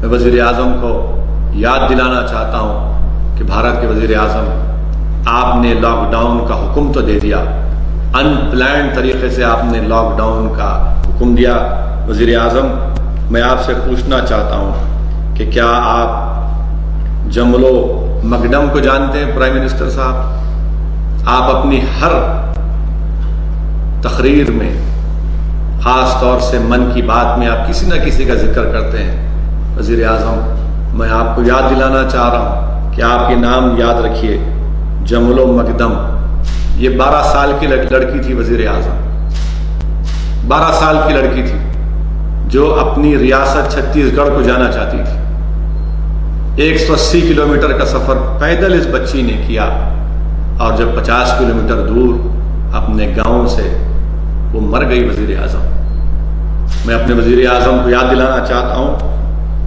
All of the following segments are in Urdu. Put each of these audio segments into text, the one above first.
میں وزیر اعظم کو یاد دلانا چاہتا ہوں کہ بھارت کے وزیر اعظم، آپ نے لاک ڈاؤن کا حکم تو دے دیا، ان پلانڈ طریقے سے آپ نے لاک ڈاؤن کا حکم دیا۔ وزیر اعظم، میں آپ سے پوچھنا چاہتا ہوں کہ کیا آپ جملو مگڈم کو جانتے ہیں؟ پرائم منسٹر صاحب، آپ اپنی ہر تقریر میں، خاص طور سے من کی بات میں، آپ کسی نہ کسی کا ذکر کرتے ہیں۔ وزیر اعظم، میں آپ کو یاد دلانا چاہ رہا ہوں کہ آپ کے نام یاد رکھیے، جملو مگدم۔ یہ 12 سال کی لڑکی تھی وزیر اعظم، 12 سال کی لڑکی تھی جو اپنی ریاست چھتیس گڑھ کو جانا چاہتی تھی۔ 180 کلومیٹر کا سفر پیدل اس بچی نے کیا، اور جب 50 کلومیٹر دور اپنے گاؤں سے وہ مر گئی وزیر اعظم۔ میں اپنے وزیر اعظم کو یاد دلانا چاہتا ہوں،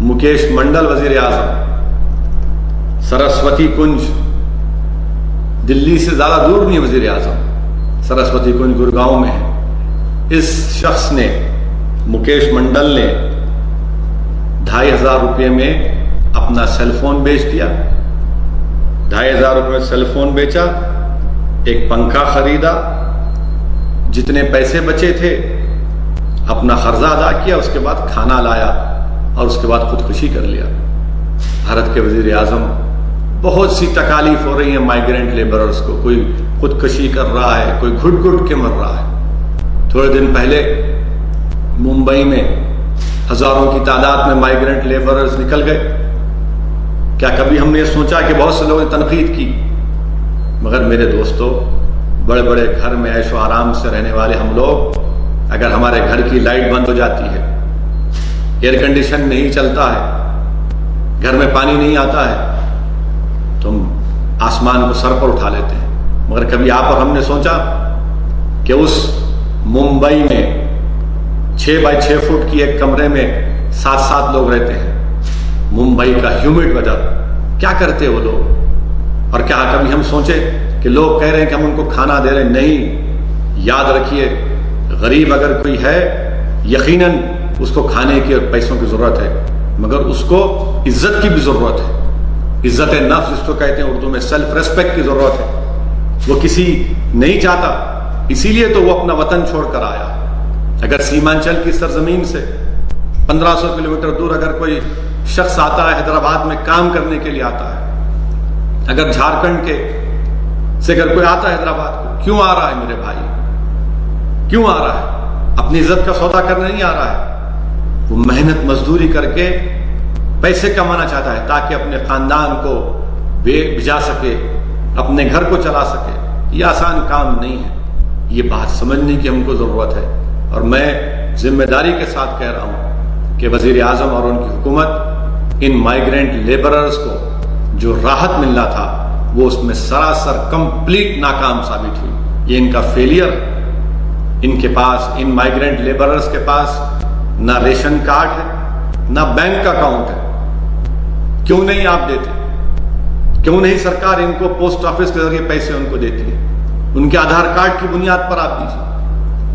مکیش منڈل وزیر اعظم، سرسوتی کنج دلی سے زیادہ دور نہیں وزیر اعظم، سرسوتی کنج گڑگاؤں میں ہے۔ اس شخص نے، مکیش منڈل نے 2500 روپے میں اپنا سیل فون بیچ دیا، 2500 روپے میں سیل فون بیچا، ایک پنکھا خریدا، جتنے پیسے بچے تھے اپنا قرضہ ادا کیا، اس کے بعد کھانا لایا اور اس کے بعد خودکشی کر لیا۔ بھارت کے وزیر اعظم، بہت سی تکالیف ہو رہی ہیں مائیگرنٹ لیبررز کو، کوئی خودکشی کر رہا ہے، کوئی گھٹ گھٹ کے مر رہا ہے۔ تھوڑے دن پہلے ممبئی میں ہزاروں کی تعداد میں مائیگرنٹ لیبررز نکل گئے۔ کیا کبھی ہم نے سوچا کہ بہت سے لوگوں نے تنقید کی، مگر میرے دوستو، بڑے بڑے گھر میں عیش و آرام سے رہنے والے ہم لوگ، اگر ہمارے گھر کی لائٹ بند ہو جاتی ہے، ایئر کنڈیشن نہیں چلتا ہے، گھر میں پانی نہیں آتا ہے، تو ہم آسمان کو سر پر اٹھا لیتے ہیں۔ مگر کبھی آپ اور ہم نے سوچا کہ اس ممبئی میں 6 بائی 6 فٹ کی ایک کمرے میں 7 لوگ رہتے ہیں، ممبئی کا ہیومڈ ویدر، کیا کرتے وہ لوگ؟ اور کیا کبھی ہم سوچے کہ لوگ کہہ رہے ہیں کہ ہم ان کو کھانا دے رہے ہیں؟ نہیں، یاد رکھیے، غریب اگر کوئی ہے، یقیناً اس کو کھانے کی اور پیسوں کی ضرورت ہے، مگر اس کو عزت کی بھی ضرورت ہے۔ عزت نفس اس کو کہتے ہیں اردو میں، سیلف ریسپیکٹ کی ضرورت ہے۔ وہ کسی نہیں چاہتا، اسی لیے تو وہ اپنا وطن چھوڑ کر آیا۔ اگر سیمانچل کی سرزمین سے 1500 کلومیٹر دور اگر کوئی شخص آتا ہے، حیدرآباد میں کام کرنے کے لیے آتا ہے، اگر جھارکھنڈ کے سے اگر کوئی آتا ہے حیدرآباد کو، کیوں آ رہا ہے میرے بھائی؟ کیوں آ رہا ہے؟ اپنی عزت کا سودا کرنے نہیں آ رہا ہے، وہ محنت مزدوری کر کے پیسے کمانا چاہتا ہے تاکہ اپنے خاندان کو بھیجا سکے، اپنے گھر کو چلا سکے۔ یہ آسان کام نہیں ہے، یہ بات سمجھنے کی ہم کو ضرورت ہے۔ اور میں ذمہ داری کے ساتھ کہہ رہا ہوں کہ وزیر اعظم اور ان کی حکومت ان مائیگرنٹ لیبررز کو جو راحت ملنا تھا، وہ اس میں سراسر کمپلیٹ ناکام ثابت ہوئی۔ یہ ان کا فیلئر، ان کے پاس، ان مائیگرنٹ لیبررز کے پاس نہ ریشن کارڈ ہے، نہ بینک اکاؤنٹ ہے۔ کیوں نہیں آپ دیتے؟ کیوں نہیں سرکار ان کو پوسٹ آفس کے ذریعے پیسے ان کو دیتی ہے؟ ان کے آدھار کارڈ کی بنیاد پر آپ دیجیے۔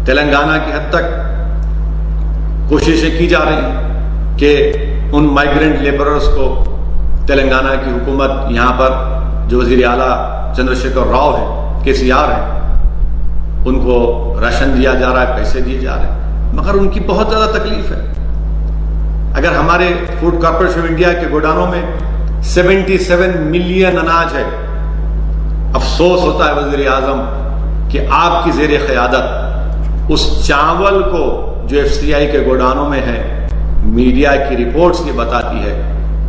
تلنگانہ کی حد تک کوششیں کی جا رہی ہیں کہ ان مائیگرنٹ لیبررز کو تلنگانہ کی حکومت، یہاں پر جو وزیر اعلیٰ چندر شیکھر راؤ ہے، KCR ہے، ان کو راشن دیا جا رہا ہے، پیسے دیے جا رہے ہیں، مگر ان کی بہت زیادہ تکلیف ہے۔ اگر ہمارے فوڈ کارپوریشن آف انڈیا کے گوداموں میں 77 ملین اناج ہے، افسوس ہوتا ہے وزیر اعظم کہ آپ کی زیر قیادت اس چاول کو جو FCI کے گوداموں میں ہے، میڈیا کی رپورٹس یہ بتاتی ہے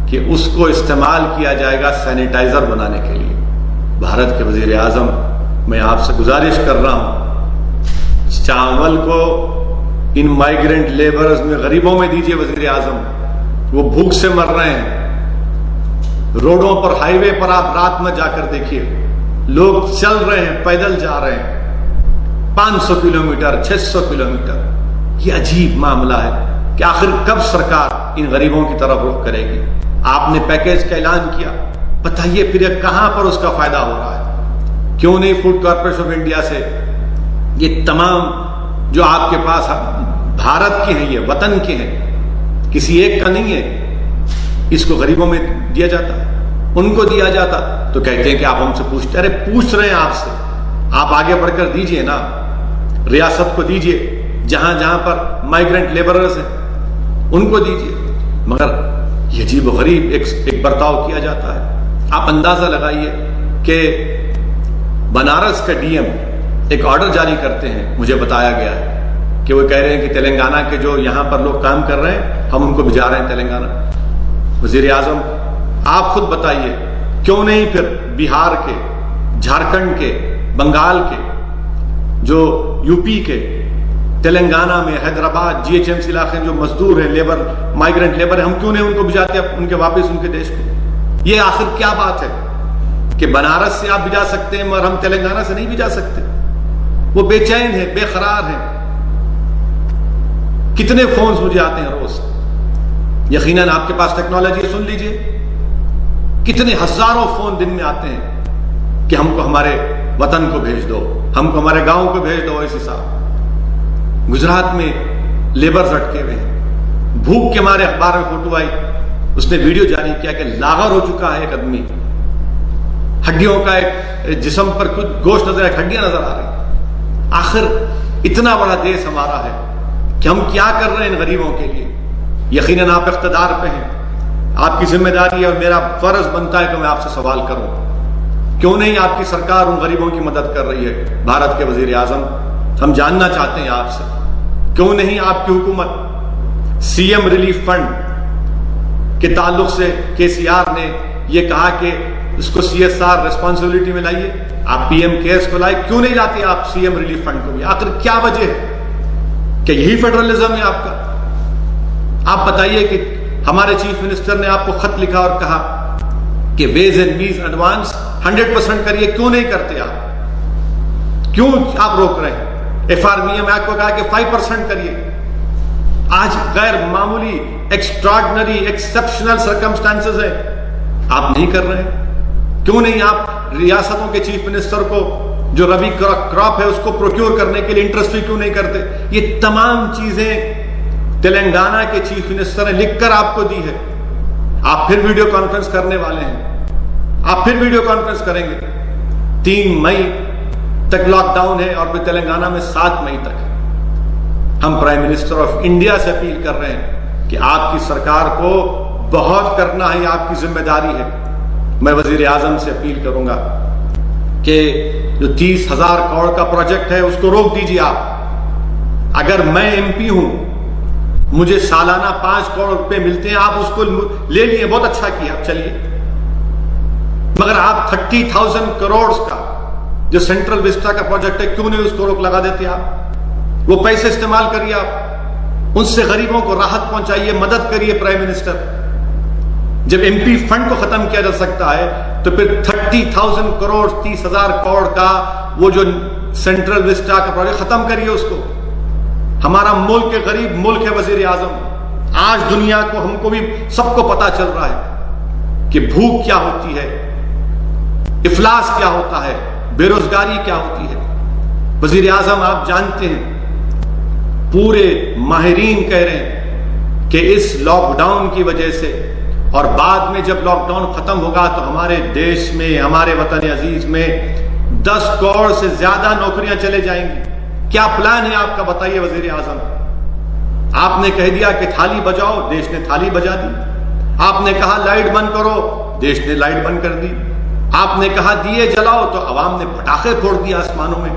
کہ اس کو استعمال کیا جائے گا سینیٹائزر بنانے کے لیے۔ بھارت کے وزیر اعظم، میں آپ سے گزارش کر رہا ہوں، چاول کو ان مائیگرنٹ لیبرز میں، غریبوں میں دیجئے وزیر اعظم، وہ بھوک سے مر رہے ہیں۔ روڈوں پر، ہائی وے پر آپ رات میں جا کر دیکھیے، لوگ چل رہے ہیں، پیدل جا رہے ہیں، 500 کلومیٹر، 600 کلومیٹر۔ یہ عجیب معاملہ ہے کہ آخر کب سرکار ان غریبوں کی طرف رخ کرے گی؟ آپ نے پیکیج کا اعلان کیا، بتائیے پھر کہاں پر اس کا فائدہ ہو رہا ہے؟ کیوں نہیں فوڈ کارپوریشن آف انڈیا سے یہ تمام جو آپ کے پاس بھارت کے ہیں، یہ وطن کے ہیں، کسی ایک کا نہیں ہے، اس کو غریبوں میں دیا جاتا، ان کو دیا جاتا، تو کہتے ہیں کہ آپ ہم سے پوچھتے، ارے پوچھ رہے ہیں آپ سے، آپ آگے بڑھ کر دیجئے نا، ریاست کو دیجئے، جہاں جہاں پر مائیگرنٹ لیبررز ہیں ان کو دیجئے، مگر یہ عجیب و غریب ایک برتاؤ کیا جاتا ہے۔ آپ اندازہ لگائیے کہ بنارس کا ڈی ایم ایک آرڈر جاری کرتے ہیں، مجھے بتایا گیا ہے کہ وہ کہہ رہے ہیں کہ تلنگانہ کے جو یہاں پر لوگ کام کر رہے ہیں ہم ان کو بھجا رہے ہیں تلنگانہ۔ وزیر اعظم آپ خود بتائیے، کیوں نہیں پھر بہار کے، جھارکھنڈ کے، بنگال کے، جو یو پی کے، تلنگانہ میں، Hyderabad, G H M C علاقے جو مزدور ہیں، لیبر، مائیگرنٹ لیبر ہیں، ہم کیوں نہیں ان کو بھجاتے ان کے واپس ان کے دیش کو؟ یہ آخر کیا بات ہے کہ بنارس سے آپ بھجا سکتے ہیں مگر ہم تلنگانہ سے نہیں بھجا سکتے؟ وہ بے چین ہیں، بے قرار ہیں۔ کتنے فونز مجھے آتے ہیں روز، یقیناً آپ کے پاس ٹیکنالوجی، سن لیجئے کتنے ہزاروں فون دن میں آتے ہیں کہ ہم کو ہمارے وطن کو بھیج دو، ہم کو ہمارے گاؤں کو بھیج دو۔ ایسے صاحب گجرات میں لیبرز اٹکے ہوئے ہیں، بھوک کے مارے، اخبار میں فوٹو آئی، اس نے ویڈیو جاری کیا کہ لاغر ہو چکا ہے ایک آدمی، ہڈیوں کا ایک جسم پر کچھ گوشت نظر ہے، ہڈیاں نظر آ رہی ہیں۔ آخر اتنا بڑا دیش ہمارا ہے کہ ہم کیا کر رہے ہیں ان غریبوں کے لیے؟ یقیناً آپ اقتدار پہ ہیں، آپ کی ذمہ داری ہے اور میرا فرض بنتا ہے کہ میں آپ سے سوال کروں، کیوں نہیں آپ کی سرکار ان غریبوں کی مدد کر رہی ہے؟ بھارت کے وزیر اعظم، ہم جاننا چاہتے ہیں آپ سے، کیوں نہیں آپ کی حکومت سی ایم ریلیف فنڈ کے تعلق سے کے سی آر نے یہ کہا کہ اس کو سی ایس آر ریسپانسبلٹی میں لائیے، آپ پی ایم کیئرس کو لائے، کیوں نہیں لاتے آپ سی ایم ریلیف فنڈ کو بھی؟ آخر کیا وجہ ہے؟ کہ یہی فیڈرلزم ہے آپ کا؟ آپ بتائیے کہ ہمارے چیف منسٹر نے آپ کو خط لکھا اور کہا کہ ویز اینڈ میز ایڈوانس 100% کریے، کیوں نہیں کرتے آپ؟ کیوں آپ روک رہے ہیں؟ F R B M act کو کہا کہ 5% کریے۔ آج غیر معمولی، ایکسٹراڈنری، ایکسپشنل سرکمسٹانسز ہیں، آپ نہیں کر رہے ہیں؟ کیوں نہیں آپ ریاستوں کے چیف منسٹر کو جو ربی کراپ ہے اس کو پروکیور کرنے کے لیے انٹرسٹ کیوں نہیں کرتے؟ یہ تمام چیزیں تلنگانہ کے چیف منسٹر نے لکھ کر آپ کو دی ہے۔ آپ پھر ویڈیو کانفرنس کرنے والے ہیں، آپ پھر ویڈیو کانفرنس کریں گے۔ 3 مئی تک لاک ڈاؤن ہے اور پھر تلنگانہ میں 7 مئی تک۔ ہم پرائم منسٹر آف انڈیا سے اپیل کر رہے ہیں کہ آپ کی سرکار کو بہت کرنا ہے، یہ آپ کی ذمہ داری ہے۔ میں وزیر اعظم سے اپیل کروں گا کہ جو 30,000 کروڑ کا پروجیکٹ ہے اس کو روک دیجیے آپ۔ اگر میں ایم پی ہوں، مجھے سالانہ 5 کروڑ روپے ملتے ہیں، آپ اس کو لے لیے، بہت اچھا کیا، چلیے، مگر آپ 30,000 کروڑ کا جو سینٹرل وسٹا کا پروجیکٹ ہے کیوں نہیں اس کو روک لگا دیتے آپ؟ وہ پیسے استعمال کریے، آپ ان سے غریبوں کو راحت پہنچائیے، مدد کریے۔ پرائم منسٹر، جب ایم پی فنڈ کو ختم کیا جا سکتا ہے تو پھر 30,000 کروڑ 30,000 کروڑ کا وہ جو سینٹرل وسٹا کا پروجیکٹ ختم کریے اس کو۔ ہمارا ملک غریب ملک ہے وزیر اعظم، آج دنیا کو، ہم کو بھی سب کو پتا چل رہا ہے کہ بھوک کیا ہوتی ہے، افلاس کیا ہوتا ہے، بے روزگاری کیا ہوتی ہے۔ وزیر اعظم آپ جانتے ہیں، پورے ماہرین کہہ رہے ہیں کہ اس لاک ڈاؤن کی وجہ سے اور بعد میں جب لاک ڈاؤن ختم ہوگا تو ہمارے دیش میں، ہمارے وطن عزیز میں 10 کروڑ سے زیادہ نوکریاں چلے جائیں گی۔ کیا پلان ہے آپ کا؟ بتائیے وزیر اعظم۔ آپ نے کہہ دیا کہ تھالی بجاؤ، دیش نے تھالی بجا دی۔ آپ نے کہا لائٹ بند کرو، دیش نے لائٹ بند کر دی۔ آپ نے کہا دیے جلاؤ تو عوام نے پٹاخے پھوڑ دیا آسمانوں میں۔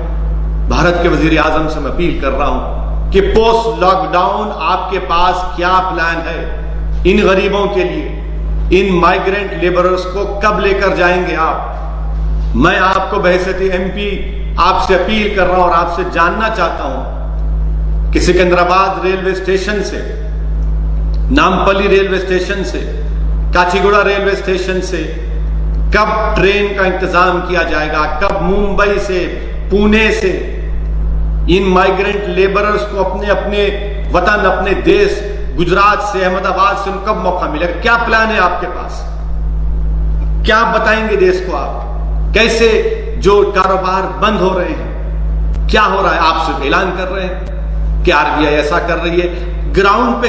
بھارت کے وزیر اعظم سے میں اپیل کر رہا ہوں کہ پوسٹ لاک ڈاؤن آپ کے پاس کیا پلان ہے ان غریبوں کے لیے؟ ان مائیگرنٹ لیبررز کو کب لے کر جائیں گے آپ؟ میں آپ کو بحیثیت ایم پی آپ سے اپیل کر رہا ہوں اور آپ سے جاننا چاہتا ہوں کہ سکندرآباد ریلوے اسٹیشن سے، نامپلی ریلوے اسٹیشن سے، کاچیگوڑا ریلوے اسٹیشن سے کب ٹرین کا انتظام کیا جائے گا؟ کب ممبئی سے، پونے سے ان مائیگرنٹ لیبررز کو اپنے اپنے وطن، اپنے دیش، گجرات سے، احمد آباد سے ان کب موقع ملے گا؟ کیا پلان ہے آپ کے پاس؟ کیا بتائیں گے دیش کو آپ؟ کیسے جو کاروبار بند ہو رہے ہیں، کیا ہو رہا ہے؟ آپ صرف اعلان کر رہے ہیں کہ آر بی آئی ایسا کر رہی ہے، گراؤنڈ پہ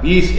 20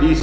20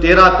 13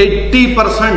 80%